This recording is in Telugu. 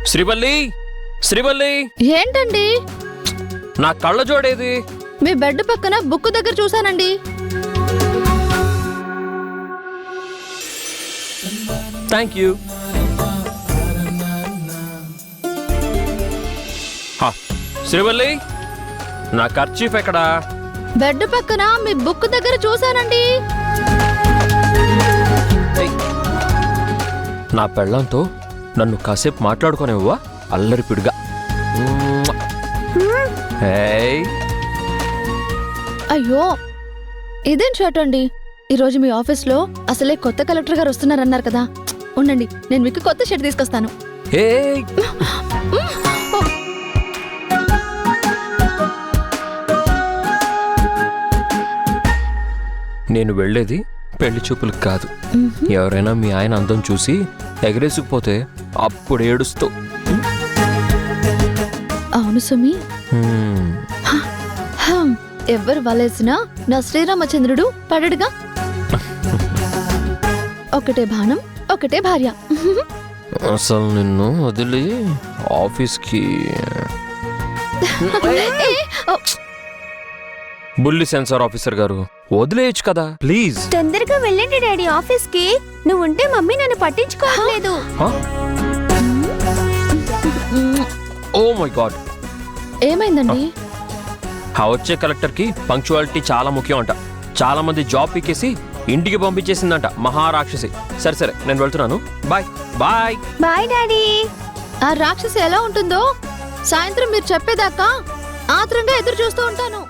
శ్రీవల్లి, శ్రీవల్లి, ఏంటండి? నా కళ్ళ జోడేది? మీ బెడ్ పక్కన బుక్ దగ్గర చూసానండి. Thank you. శ్రీవల్లి, నా కర్చీఫ్ ఎక్కడా? బెడ్ పక్కన మీ బుక్ దగ్గర చూసానండి. నా పెళ్ళంతో నన్ను కాసేపు మాట్లాడుకోనివ్వా అల్లరిపిడుగా. అయ్యో, ఇదేం షర్ట్ అండి? ఈరోజు మీ ఆఫీస్లో అసలే కొత్త కలెక్టర్ గారు వస్తున్నారన్నారు కదా. ఉండండి, నేను మీకు కొత్త షర్ట్ తీసుకొస్తాను. నేను వెళ్ళేది పెళ్లి చూపులకు కాదు. ఎవరైనా మీ ఆయన అందం చూసి ఎగరేసుకుపోతే అప్పుడు ఏడుస్తూ. అవును సుమి, ఎవ్వరు వలేసినా నా శ్రీరామచంద్రుడు పడడుగా. ఒకటే బాణం, ఒకటే భార్య. అసలు నిన్ను వదిలి ఆఫీస్కి బుల్లి సెన్సార్ ఆఫీసర్ గారు వదిలేయచ్చు కదా ప్లీజ్. తొందరగా వెళ్ళండి డాడీ ఆఫీస్ కి. నువ్వు ఉంటే మమ్మీ నన్ను పట్టించుకోవట్లేదు. ఓ మై గాడ్, ఏమైందండి? వచ్చే కలెక్టర్ కి పంక్చువాలిటీ చాలా ముఖ్యం అంట. చాలా మంది జాబ్ పీకేసి ఇంటికి పంపించేసిందంట మహారాక్షసి. సరే సరే, నేను వెళ్తున్నాను. Bye bye. Bye daddy. ఆ రాక్షసి ఎలా ఉంటుందో సాయంత్రం మీరు చెప్పేదాకా ఆత్రంగా ఎదురు చూస్తూ ఉంటాను.